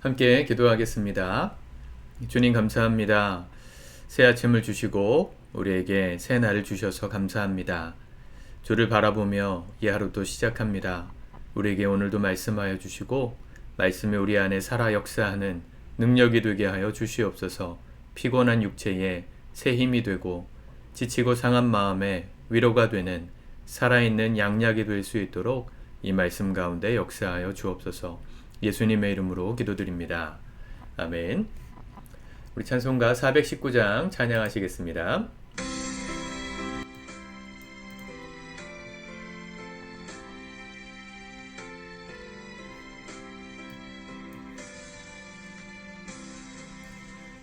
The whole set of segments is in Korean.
함께 기도하겠습니다. 주님 감사합니다. 새 아침을 주시고 우리에게 새 날을 주셔서 감사합니다. 주를 바라보며 이 하루도 시작합니다. 우리에게 오늘도 말씀하여 주시고 말씀이 우리 안에 살아 역사하는 능력이 되게 하여 주시옵소서. 피곤한 육체에 새 힘이 되고 지치고 상한 마음에 위로가 되는 살아있는 양약이 될 수 있도록 이 말씀 가운데 역사하여 주옵소서. 예수님의 이름으로 기도드립니다. 아멘. 우리 찬송가 419장 찬양하시겠습니다.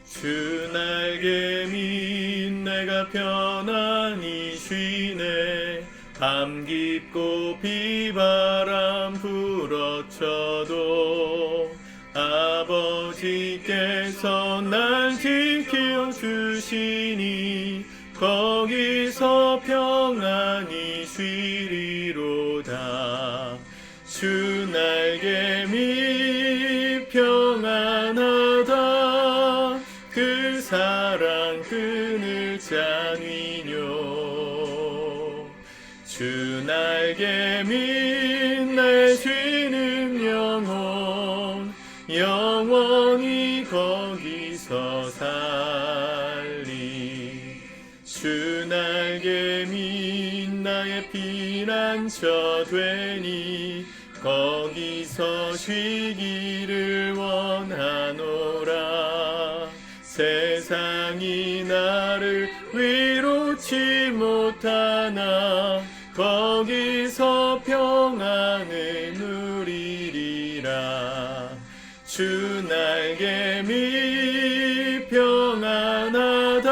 주 날개미 내가 편안히 쉬네. 밤 깊고 비바람 불어쳐도 아버지께서 날 지켜주시니 거기서 평안히 쉬리로다. 주 날개미 평안하다. 그 사랑 끈을 짜니뇨. 주 날개미 내 쉬는 영혼 영원히 거기서 살리. 주 날개미 나의 피난처 되니 거기서 쉬기를 원하노라. 세상이 나를 위로치 못하나 거기서 평안을 누리리라. 주 날개미 평안하다.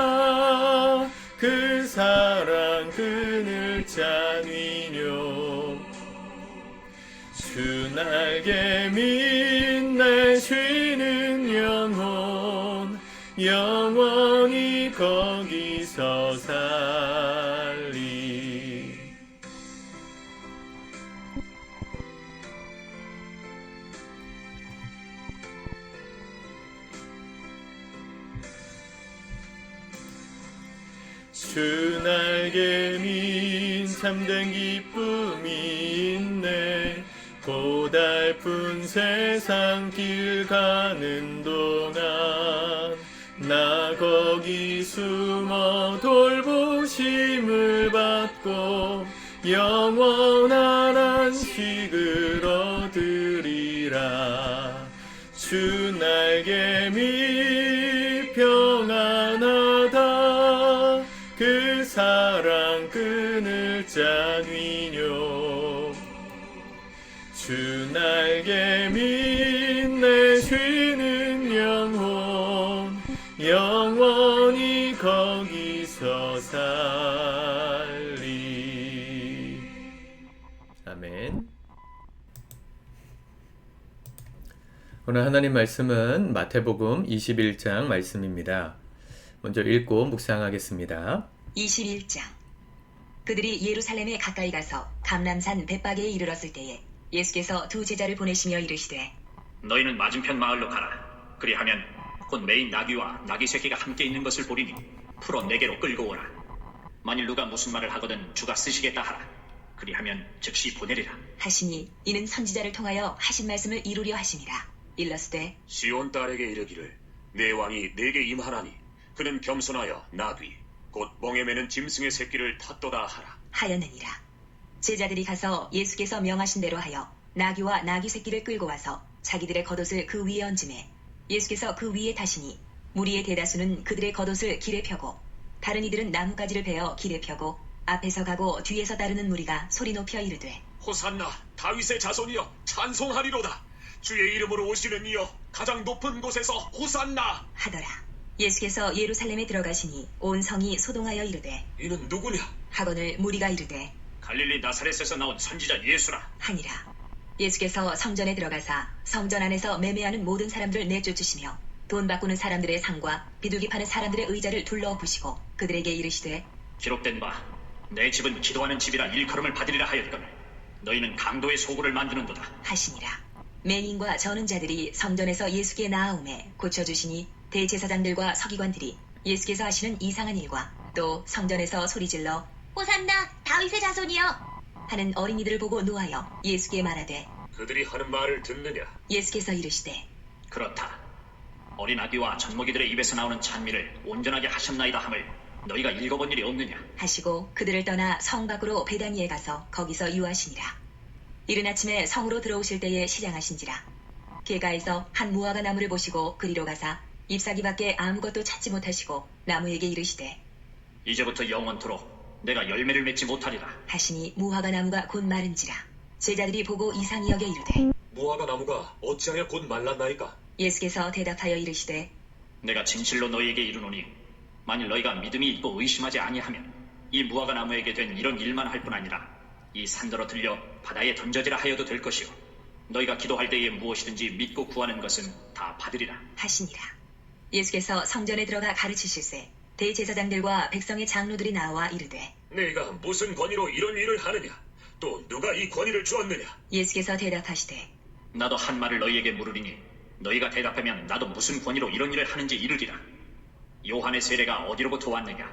그 사랑 끈을 짜니뇨. 주 날개미 내 쉬는 영혼 영원히 거기서 살리. 주 날개미 참된 기쁨이 있네. 고달픈 세상 길 가는 동안 나 거기 숨어 돌보심을 받고 영원한 안식을 얻으리라. 주 날개미 평안하다. 그 사랑 끈을 짜니뇨. 주 날개미 내 쉬는 영혼 영원히 거기서 살리. 아멘. 오늘 하나님 말씀은 마태복음 21장 말씀입니다. 먼저 읽고 묵상하겠습니다. 21장. 그들이 예루살렘에 가까이 가서 감람산 벳박에 이르렀을 때에 예수께서 두 제자를 보내시며 이르시되 너희는 맞은편 마을로 가라. 그리하면 곧 매인 나귀와 나귀 새끼가 함께 있는 것을 보리니 풀어 내게로 끌고 오라. 만일 누가 무슨 말을 하거든 주가 쓰시겠다 하라. 그리하면 즉시 보내리라 하시니 이는 선지자를 통하여 하신 말씀을 이루려 하심이라. 일러스되 시온 딸에게 이르기를 내 왕이 내게 임하나니 그는 겸손하여 나귀 곧 멍에 매는 짐승의 새끼를 탔도다 하라 하였느니라. 제자들이 가서 예수께서 명하신 대로 하여 나귀와 나귀 새끼를 끌고 와서 자기들의 겉옷을 그 위에 얹음에 예수께서 그 위에 타시니 무리의 대다수는 그들의 겉옷을 길에 펴고 다른 이들은 나뭇가지를 베어 길에 펴고 앞에서 가고 뒤에서 따르는 무리가 소리 높여 이르되 호산나 다윗의 자손이여 찬송하리로다. 주의 이름으로 오시는 이여 가장 높은 곳에서 호산나 하더라. 예수께서 예루살렘에 들어가시니 온 성이 소동하여 이르되 이는 누구냐 하거늘 무리가 이르되 갈릴리 나사렛에서 나온 선지자 예수라 하니라. 예수께서 성전에 들어가사 성전 안에서 매매하는 모든 사람들을 내쫓으시며 돈 바꾸는 사람들의 상과 비둘기 파는 사람들의 의자를 둘러부시고 그들에게 이르시되 기록된 바 내 집은 기도하는 집이라 일컬음을 받으리라 하였거늘 너희는 강도의 소굴을 만드는도다. 하시니라. 맹인과 저는 자들이 성전에서 예수께 나아오매 고쳐주시니 대제사장들과 서기관들이 예수께서 하시는 이상한 일과 또 성전에서 소리질러 호산나 다윗의 자손이여 하는 어린이들을 보고 노하여 예수께 말하되 그들이 하는 말을 듣느냐? 예수께서 이르시되 그렇다. 어린 아기와 젖먹이들의 입에서 나오는 찬미를 온전하게 하셨나이다 함을 너희가 읽어본 일이 없느냐? 하시고 그들을 떠나 성 밖으로 베다니에 가서 거기서 유하시니라. 이른 아침에 성으로 들어오실 때에 시장하신지라. 길가에서 한 무화과 나무를 보시고 그리로 가사 잎사귀밖에 아무것도 찾지 못하시고 나무에게 이르시되 이제부터 영원토록 내가 열매를 맺지 못하리라. 하시니 무화과 나무가 곧 마른지라. 제자들이 보고 이상히 여겨 이르되 무화과 나무가 어찌하여 곧 말랐나이까? 예수께서 대답하여 이르시되 내가 진실로 너희에게 이르노니 만일 너희가 믿음이 있고 의심하지 아니하면 이 무화과 나무에게 된 이런 일만 할 뿐 아니라 이 산더러 들려 바다에 던져지라 하여도 될 것이요 너희가 기도할 때에 무엇이든지 믿고 구하는 것은 다 받으리라. 하시니라. 예수께서 성전에 들어가 가르치실세 대제사장들과 백성의 장로들이 나와 이르되 네가 무슨 권위로 이런 일을 하느냐? 또 누가 이 권위를 주었느냐? 예수께서 대답하시되 나도 한 말을 너희에게 물으리니 너희가 대답하면 나도 무슨 권위로 이런 일을 하는지 이르리라. 요한의 세례가 어디로부터 왔느냐?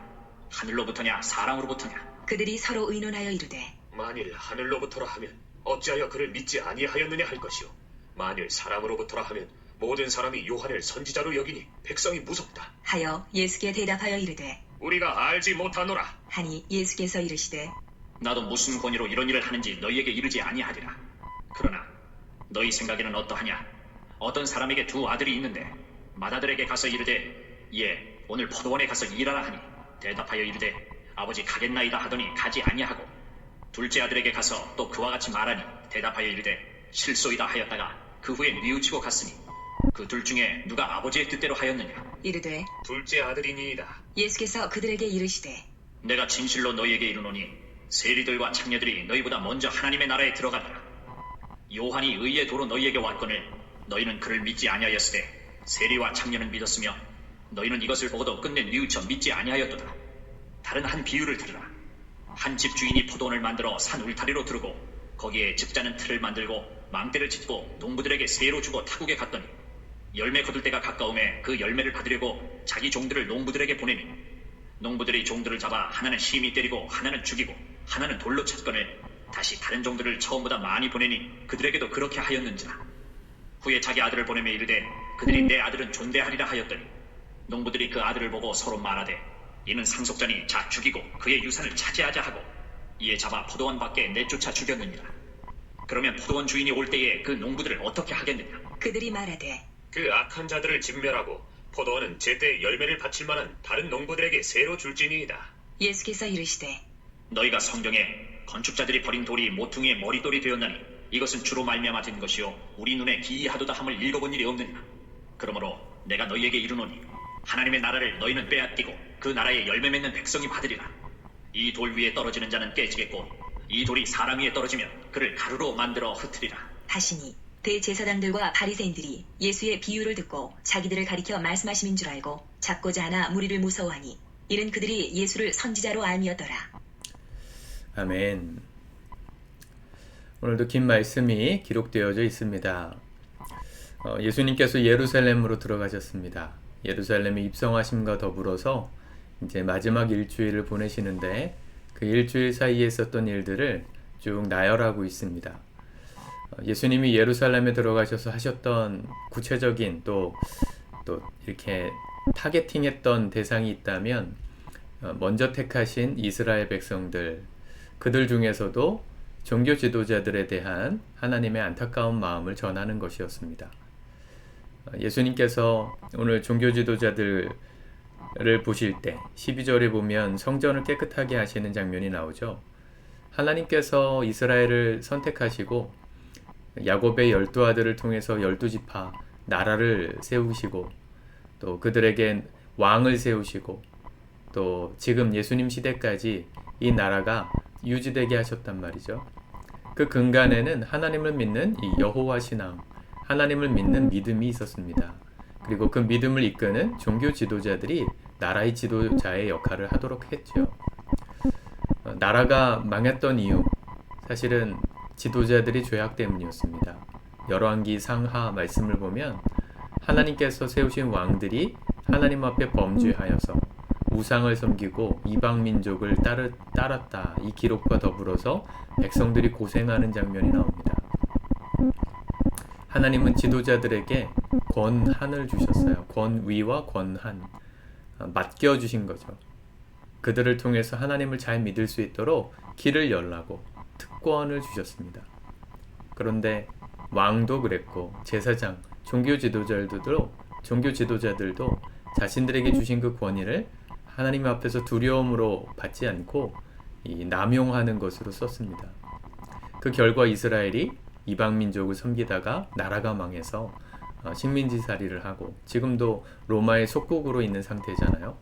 하늘로부터냐 사람으로부터냐? 그들이 서로 의논하여 이르되 만일 하늘로부터라 하면 어찌하여 그를 믿지 아니하였느냐 할 것이요 만일 사람으로부터라 하면 모든 사람이 요한을 선지자로 여기니 백성이 무섭다. 하여 예수께 대답하여 이르되 우리가 알지 못하노라. 하니 예수께서 이르시되 나도 무슨 권위로 이런 일을 하는지 너희에게 이르지 아니하리라. 그러나 너희 생각에는 어떠하냐? 어떤 사람에게 두 아들이 있는데 맏아들에게 가서 이르되 예 오늘 포도원에 가서 일하라 하니 대답하여 이르되 아버지 가겠나이다 하더니 가지 아니하고 둘째 아들에게 가서 또 그와 같이 말하니 대답하여 이르되 실소이다 하였다가 그 후에 뉘우치고 갔으니 그 둘 중에 누가 아버지의 뜻대로 하였느냐? 이르되 둘째 아들이니이다. 예수께서 그들에게 이르시되 내가 진실로 너희에게 이르노니 세리들과 창녀들이 너희보다 먼저 하나님의 나라에 들어가리라. 요한이 의의 도로 너희에게 왔거늘 너희는 그를 믿지 아니하였으되 세리와 창녀는 믿었으며 너희는 이것을 보고도 끝내 뉘우쳐 믿지 아니하였도다. 다른 한 비유를 들으라. 한 집 주인이 포도원을 만들어 산 울타리로 두르고 거기에 집자는 틀을 만들고 망대를 짓고 농부들에게 세로 주고 타국에 갔더니 열매 거둘 때가 가까움에 그 열매를 받으려고 자기 종들을 농부들에게 보내니 농부들이 종들을 잡아 하나는 심히 때리고 하나는 죽이고 하나는 돌로 쳤거늘 다시 다른 종들을 처음보다 많이 보내니 그들에게도 그렇게 하였는지라. 후에 자기 아들을 보내며 이르되 그들이 내 아들은 존대하리라 하였더니 농부들이 그 아들을 보고 서로 말하되 이는 상속자니 자 죽이고 그의 유산을 차지하자 하고 이에 잡아 포도원 밖에 내쫓아 죽였느니라. 그러면 포도원 주인이 올 때에 그 농부들을 어떻게 하겠느냐? 그들이 말하되 그 악한 자들을 진멸하고 포도원은 제때 열매를 바칠 만한 다른 농부들에게 새로 줄지니이다. 예수께서 이르시되 너희가 성경에 건축자들이 버린 돌이 모퉁이의 머릿돌이 되었나니 이것은 주로 말미암아 된 것이요 우리 눈에 기이하도다 함을 읽어본 일이 없느냐? 그러므로 내가 너희에게 이르노니 하나님의 나라를 너희는 빼앗기고 그 나라에 열매 맺는 백성이 받으리라. 이 돌 위에 떨어지는 자는 깨지겠고 이 돌이 사람 위에 떨어지면 그를 가루로 만들어 흩으리라. 하시니 대제사장들과 바리새인들이 예수의 비유를 듣고 자기들을 가리켜 말씀하심인 줄 알고 잡고자 하나 무리를 무서워하니 이는 그들이 예수를 선지자로 알미었더라. 아멘. 오늘도 긴 말씀이 기록되어져 있습니다. 예수님께서 예루살렘으로 들어가셨습니다. 예루살렘에 입성하심과 더불어서 이제 마지막 일주일을 보내시는데 그 일주일 사이에 있었던 일들을 쭉 나열하고 있습니다. 예수님이 예루살렘에 들어가셔서 하셨던 구체적인 또 이렇게 타겟팅했던 대상이 있다면 먼저 택하신 이스라엘 백성들, 그들 중에서도 종교 지도자들에 대한 하나님의 안타까운 마음을 전하는 것이었습니다. 예수님께서 오늘 종교 지도자들을 보실 때 12절에 보면 성전을 깨끗하게 하시는 장면이 나오죠. 하나님께서 이스라엘을 선택하시고 야곱의 12아들을 통해서 12지파 나라를 세우시고 또 그들에게 왕을 세우시고 또 지금 예수님 시대까지 이 나라가 유지되게 하셨단 말이죠. 그 근간에는 하나님을 믿는 이 여호와 신앙, 하나님을 믿는 믿음이 있었습니다. 그리고 그 믿음을 이끄는 종교 지도자들이 나라의 지도자의 역할을 하도록 했죠. 나라가 망했던 이유, 사실은 지도자들이 죄악 때문이었습니다. 열왕기 상하 말씀을 보면 하나님께서 세우신 왕들이 하나님 앞에 범죄하여서 우상을 섬기고 이방 민족을 따랐다. 이 기록과 더불어서 백성들이 고생하는 장면이 나옵니다. 하나님은 지도자들에게 권한을 주셨어요. 권위와 권한, 맡겨주신 거죠. 그들을 통해서 하나님을 잘 믿을 수 있도록 길을 열라고 특권을 주셨습니다. 그런데 왕도 그랬고 제사장, 종교 지도자들도 자신들에게 주신 그 권위를 하나님 앞에서 두려움으로 받지 않고 남용하는 것으로 썼습니다. 그 결과 이스라엘이 이방 민족을 섬기다가 나라가 망해서 식민지살이를 하고 지금도 로마의 속국으로 있는 상태잖아요.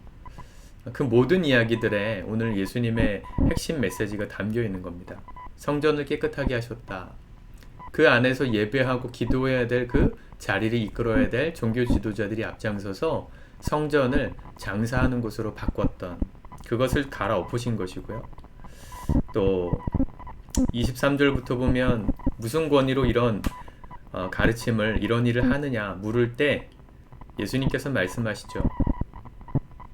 그 모든 이야기들에 오늘 예수님의 핵심 메시지가 담겨 있는 겁니다. 성전을 깨끗하게 하셨다. 그 안에서 예배하고 기도해야 될 그 자리를 이끌어야 될 종교 지도자들이 앞장서서 성전을 장사하는 곳으로 바꿨던 그것을 갈아엎으신 것이고요. 또 23절부터 보면 무슨 권위로 이런 가르침을 이런 일을 하느냐 물을 때 예수님께서 말씀하시죠.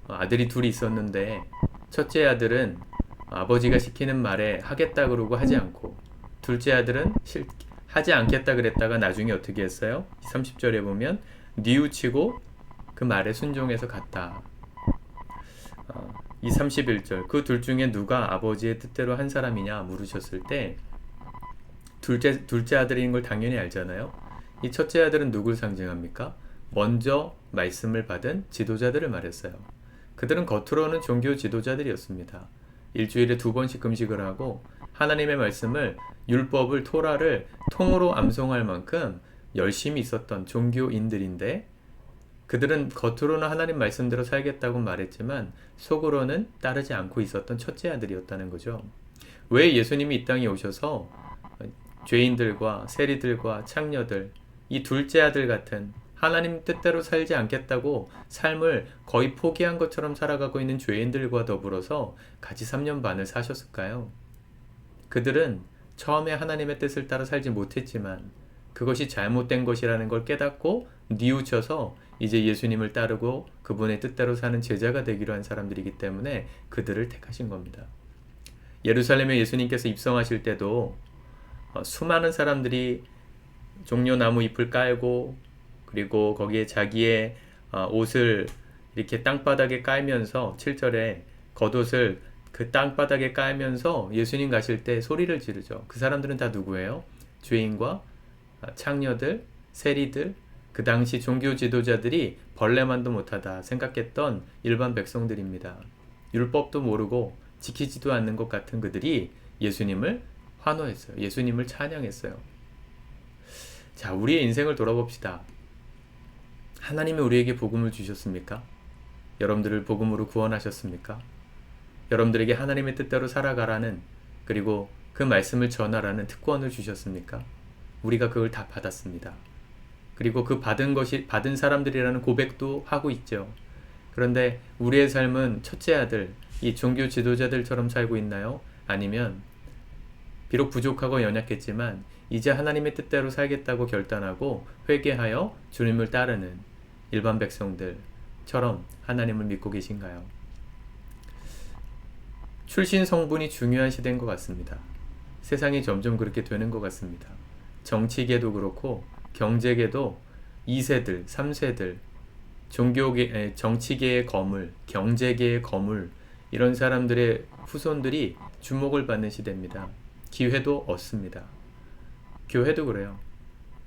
아들이 둘이 있었는데 첫째 아들은 아버지가 시키는 말에 하겠다 그러고 하지 않고 둘째 아들은 하지 않겠다 그랬다가 나중에 어떻게 했어요? 30절에 보면 뉘우치고 그 말에 순종해서 갔다. 이 31절 그 둘 중에 누가 아버지의 뜻대로 한 사람이냐 물으셨을 때 둘째 아들인 걸 당연히 알잖아요. 이 첫째 아들은 누굴 상징합니까? 먼저 말씀을 받은 지도자들을 말했어요. 그들은 겉으로는 종교 지도자들이었습니다. 일주일에 2번씩 금식을 하고 하나님의 말씀을 율법을 토라를 통으로 암송할 만큼 열심히 있었던 종교인들인데 그들은 겉으로는 하나님 말씀대로 살겠다고 말했지만 속으로는 따르지 않고 있었던 첫째 아들이었다는 거죠. 왜 예수님이 이 땅에 오셔서 죄인들과 세리들과 창녀들, 이 둘째 아들 같은 하나님 뜻대로 살지 않겠다고 삶을 거의 포기한 것처럼 살아가고 있는 죄인들과 더불어서 같이 3년 반을 사셨을까요? 그들은 처음에 하나님의 뜻을 따라 살지 못했지만 그것이 잘못된 것이라는 걸 깨닫고 뉘우쳐서 이제 예수님을 따르고 그분의 뜻대로 사는 제자가 되기로 한 사람들이기 때문에 그들을 택하신 겁니다. 예루살렘에 예수님께서 입성하실 때도 수많은 사람들이 종려나무 잎을 깔고 그리고 거기에 자기의 옷을 이렇게 땅바닥에 깔면서 7절에 겉옷을 그 땅바닥에 깔면서 예수님 가실 때 소리를 지르죠. 그 사람들은 다 누구예요? 죄인과 창녀들, 세리들, 그 당시 종교 지도자들이 벌레만도 못하다 생각했던 일반 백성들입니다. 율법도 모르고 지키지도 않는 것 같은 그들이 예수님을 환호했어요. 예수님을 찬양했어요. 자, 우리의 인생을 돌아봅시다. 하나님이 우리에게 복음을 주셨습니까? 여러분들을 복음으로 구원하셨습니까? 여러분들에게 하나님의 뜻대로 살아가라는 그리고 그 말씀을 전하라는 특권을 주셨습니까? 우리가 그걸 다 받았습니다. 그리고 그 받은 사람들이라는 고백도 하고 있죠. 그런데 우리의 삶은 첫째 아들, 이 종교 지도자들처럼 살고 있나요? 아니면 비록 부족하고 연약했지만 이제 하나님의 뜻대로 살겠다고 결단하고 회개하여 주님을 따르는 일반 백성들처럼 하나님을 믿고 계신가요? 출신 성분이 중요한 시대인 것 같습니다. 세상이 점점 그렇게 되는 것 같습니다. 정치계도 그렇고 경제계도 2세들, 3세들, 정치계의 거물, 경제계의 거물 이런 사람들의 후손들이 주목을 받는 시대입니다. 기회도 얻습니다. 교회도 그래요.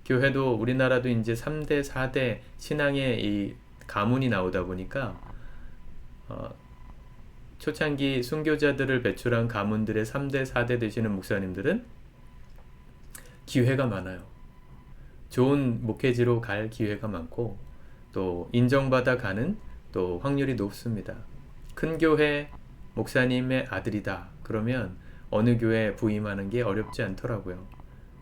교회도 우리나라도 이제 3대, 4대 신앙의 이 가문이 나오다 보니까 초창기 순교자들을 배출한 가문들의 3대, 4대 되시는 목사님들은 기회가 많아요. 좋은 목회지로 갈 기회가 많고 또 인정받아 가는 또 확률이 높습니다. 큰 교회 목사님의 아들이다. 그러면 어느 교회에 부임하는 게 어렵지 않더라고요.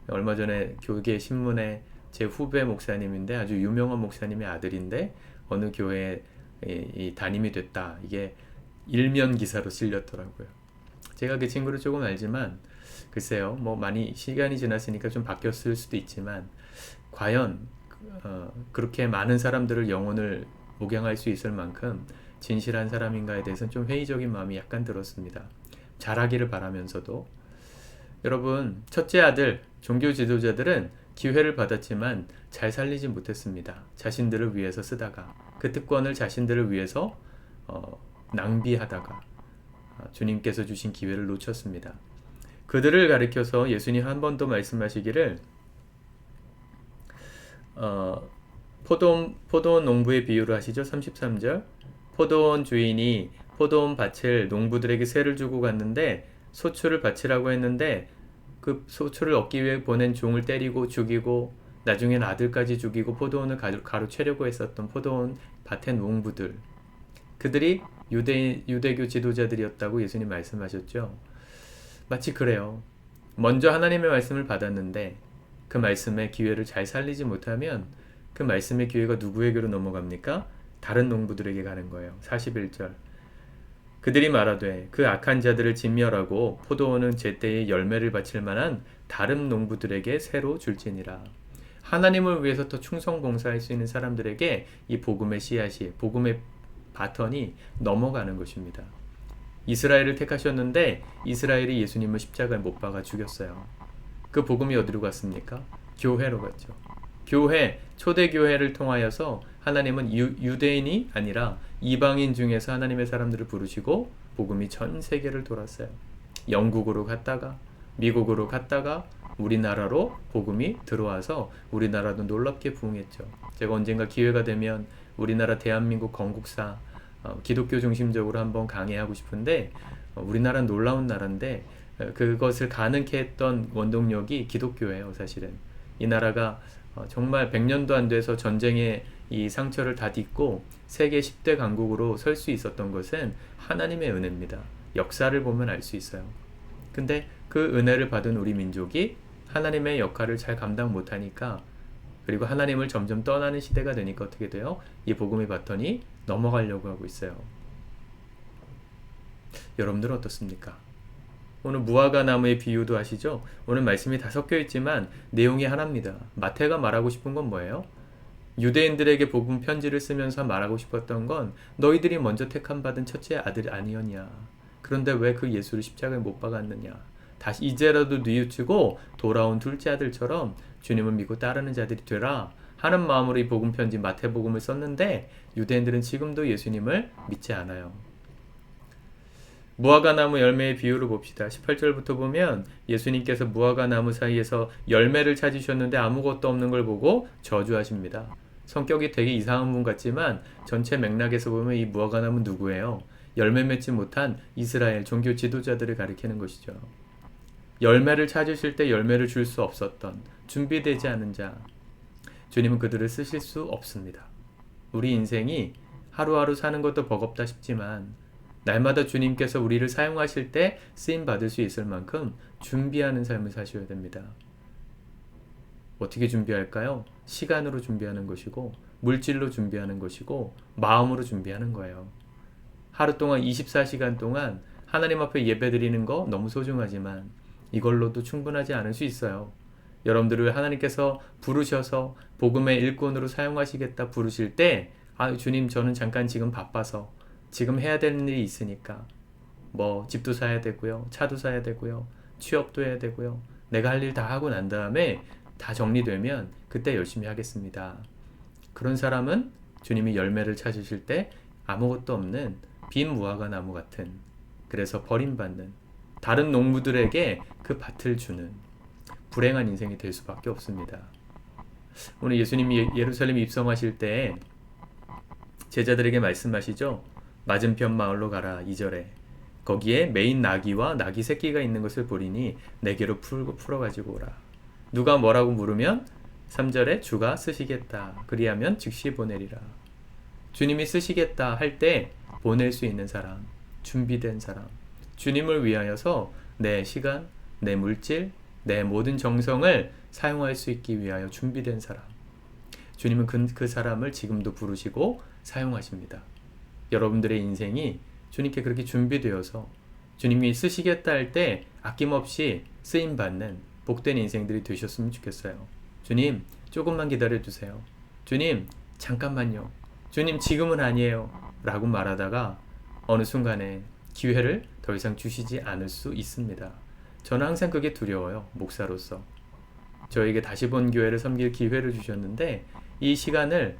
얼마 전에 교계 신문에 제 후배 목사님인데 아주 유명한 목사님의 아들인데 어느 교회에 이 담임이 됐다. 이게 일면 기사로 실렸더라고요. 제가 그 친구를 조금 알지만 글쎄요, 뭐 많이 시간이 지났으니까 좀 바뀌었을 수도 있지만 과연 그렇게 많은 사람들을 영혼을 목양할 수 있을 만큼 진실한 사람인가에 대해서는 좀 회의적인 마음이 약간 들었습니다. 잘하기를 바라면서도. 여러분, 첫째 아들 종교 지도자들은 기회를 받았지만 잘 살리지 못했습니다. 자신들을 위해서 쓰다가 그 특권을 자신들을 위해서 낭비하다가 주님께서 주신 기회를 놓쳤습니다. 그들을 가리켜서 예수님 한 번 더 말씀하시기를 포도원 농부의 비유를 하시죠. 33절. 포도원 주인이 포도원 밭을 농부들에게 세를 주고 갔는데 소출을 바치라고 했는데 그 소출을 얻기 위해 보낸 종을 때리고 죽이고 나중엔 아들까지 죽이고 포도원을 가로채려고 했었던 포도원 밭의 농부들, 그들이 유대교 지도자들이었다고 예수님 말씀하셨죠. 마치 그래요. 먼저 하나님의 말씀을 받았는데 그 말씀의 기회를 잘 살리지 못하면 그 말씀의 기회가 누구에게로 넘어갑니까? 다른 농부들에게 가는 거예요. 41절. 그들이 말하되 그 악한 자들을 진멸하고 포도원은 제때에 열매를 바칠 만한 다른 농부들에게 새로 줄지니라. 하나님을 위해서 더 충성 봉사할 수 있는 사람들에게 이 복음의 씨앗이, 복음의 바턴이 넘어가는 것입니다. 이스라엘을 택하셨는데 이스라엘이 예수님을 십자가에 못 박아 죽였어요. 그 복음이 어디로 갔습니까? 교회로 갔죠. 교회, 초대교회를 통하여서 하나님은 유대인이 아니라 이방인 중에서 하나님의 사람들을 부르시고 복음이 전 세계를 돌았어요. 영국으로 갔다가 미국으로 갔다가 우리나라로 복음이 들어와서 우리나라도 놀랍게 부흥했죠. 제가 언젠가 기회가 되면 우리나라 대한민국 건국사 기독교 중심적으로 한번 강의하고 싶은데 우리나라는 놀라운 나라인데 그것을 가능케 했던 원동력이 기독교예요. 사실은 이 나라가 정말 100년도 안 돼서 전쟁의 이 상처를 다 딛고 세계 10대 강국으로 설 수 있었던 것은 하나님의 은혜입니다. 역사를 보면 알 수 있어요. 근데 그 은혜를 받은 우리 민족이 하나님의 역할을 잘 감당 못하니까, 그리고 하나님을 점점 떠나는 시대가 되니까 어떻게 돼요? 이 복음의 바턴이 넘어가려고 하고 있어요. 여러분들은 어떻습니까? 오늘 무화과 나무의 비유도 아시죠? 오늘 말씀이 다 섞여 있지만 내용이 하나입니다. 마태가 말하고 싶은 건 뭐예요? 유대인들에게 복음 편지를 쓰면서 말하고 싶었던 건 너희들이 먼저 택함 받은 첫째 아들이 아니었냐. 그런데 왜 그 예수를 십자가에 못 박았느냐. 다시 이제라도 뉘우치고 돌아온 둘째 아들처럼 주님을 믿고 따르는 자들이 되라 하는 마음으로 이 복음 편지 마태복음을 썼는데 유대인들은 지금도 예수님을 믿지 않아요. 무화과 나무 열매의 비유를 봅시다. 18절부터 보면 예수님께서 무화과 나무 사이에서 열매를 찾으셨는데 아무것도 없는 걸 보고 저주하십니다. 성격이 되게 이상한 분 같지만 전체 맥락에서 보면 이 무화과 나무는 누구예요? 열매 맺지 못한 이스라엘 종교 지도자들을 가리키는 것이죠. 열매를 찾으실 때 열매를 줄 수 없었던 준비되지 않은 자, 주님은 그들을 쓰실 수 없습니다. 우리 인생이 하루하루 사는 것도 버겁다 싶지만 날마다 주님께서 우리를 사용하실 때 쓰임 받을 수 있을 만큼 준비하는 삶을 사셔야 됩니다. 어떻게 준비할까요? 시간으로 준비하는 것이고 물질로 준비하는 것이고 마음으로 준비하는 거예요. 하루 동안 24시간 동안 하나님 앞에 예배드리는 거 너무 소중하지만 이걸로도 충분하지 않을 수 있어요. 여러분들을 하나님께서 부르셔서 복음의 일꾼으로 사용하시겠다 부르실 때 주님 저는 잠깐 지금 바빠서 지금 해야 되는 일이 있으니까 집도 사야 되고요. 차도 사야 되고요. 취업도 해야 되고요. 내가 할 일 다 하고 난 다음에 다 정리되면 그때 열심히 하겠습니다. 그런 사람은 주님이 열매를 찾으실 때 아무것도 없는 빈 무화과 나무 같은, 그래서 버림받는 다른 농부들에게 그 밭을 주는 불행한 인생이 될 수밖에 없습니다. 오늘 예수님이 예루살렘 입성하실 때 제자들에게 말씀하시죠. 맞은편 마을로 가라. 2절에 거기에 매인 나귀와 나귀 새끼가 있는 것을 보리니 내게로 풀어가지고 오라. 누가 뭐라고 물으면 3절에 주가 쓰시겠다. 그리하면 즉시 보내리라. 주님이 쓰시겠다 할 때 보낼 수 있는 사람, 준비된 사람, 주님을 위하여서 내 시간, 내 물질, 내 모든 정성을 사용할 수 있기 위하여 준비된 사람, 주님은 그 사람을 지금도 부르시고 사용하십니다. 여러분들의 인생이 주님께 그렇게 준비되어서 주님이 쓰시겠다 할 때 아낌없이 쓰임받는 복된 인생들이 되셨으면 좋겠어요. 주님, 조금만 기다려 주세요. 주님, 잠깐만요. 주님, 지금은 아니에요. 라고 말하다가 어느 순간에 기회를 더 이상 주시지 않을 수 있습니다. 저는 항상 그게 두려워요. 목사로서. 저에게 다시 본 교회를 섬길 기회를 주셨는데 이 시간을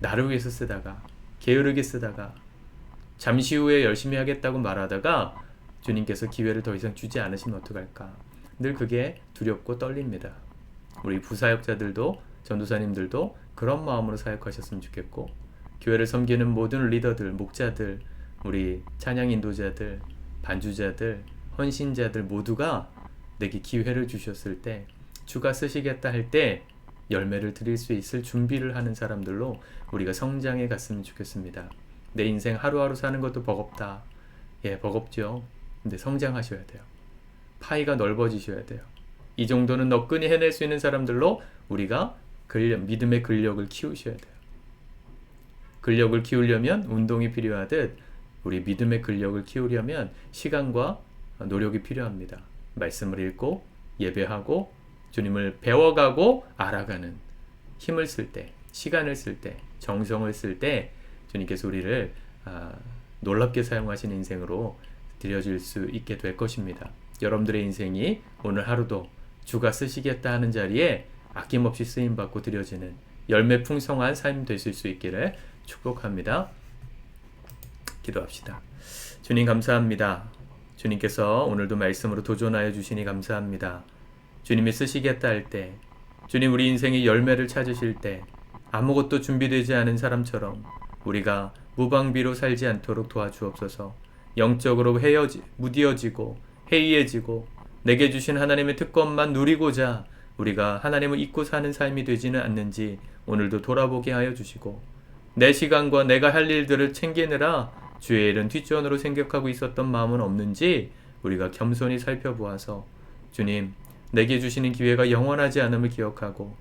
나를 위해서 쓰다가 게으르게 쓰다가 잠시 후에 열심히 하겠다고 말하다가 주님께서 기회를 더 이상 주지 않으시면 어떡할까. 늘 그게 두렵고 떨립니다. 우리 부사역자들도 전도사님들도 그런 마음으로 사역하셨으면 좋겠고 교회를 섬기는 모든 리더들, 목자들, 우리 찬양 인도자들, 반주자들, 헌신자들 모두가 내게 기회를 주셨을 때 주가 쓰시겠다 할 때 열매를 드릴 수 있을 준비를 하는 사람들로 우리가 성장해 갔으면 좋겠습니다. 내 인생 하루하루 사는 것도 버겁다. 예, 버겁죠. 근데 성장하셔야 돼요. 파이가 넓어지셔야 돼요. 이 정도는 너끈히 해낼 수 있는 사람들로 우리가 믿음의 근력을 키우셔야 돼요. 근력을 키우려면 운동이 필요하듯 우리 믿음의 근력을 키우려면 시간과 노력이 필요합니다. 말씀을 읽고 예배하고 주님을 배워가고 알아가는 힘을 쓸 때, 시간을 쓸 때, 정성을 쓸 때 주님께서 우리를 놀랍게 사용하신 인생으로 드려질 수 있게 될 것입니다. 여러분들의 인생이 오늘 하루도 주가 쓰시겠다 하는 자리에 아낌없이 쓰임받고 드려지는 열매 풍성한 삶이 되실 수 있기를 축복합니다. 기도합시다. 주님 감사합니다. 주님께서 오늘도 말씀으로 도전하여 주시니 감사합니다. 주님이 쓰시겠다 할 때, 주님 우리 인생의 열매를 찾으실 때 아무것도 준비되지 않은 사람처럼 우리가 무방비로 살지 않도록 도와주옵소서. 영적으로 무디어지고 해이해지고 내게 주신 하나님의 특권만 누리고자 우리가 하나님을 잊고 사는 삶이 되지는 않는지 오늘도 돌아보게 하여 주시고 내 시간과 내가 할 일들을 챙기느라 주의 일은 뒷전으로 생각하고 있었던 마음은 없는지 우리가 겸손히 살펴보아서 주님 내게 주시는 기회가 영원하지 않음을 기억하고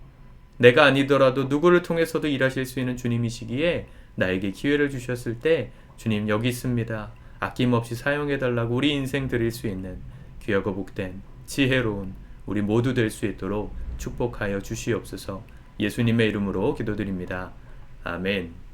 내가 아니더라도 누구를 통해서도 일하실 수 있는 주님이시기에 나에게 기회를 주셨을 때 주님 여기 있습니다. 아낌없이 사용해달라고 우리 인생 드릴 수 있는 귀하고 복된 지혜로운 우리 모두 될 수 있도록 축복하여 주시옵소서. 예수님의 이름으로 기도드립니다. 아멘.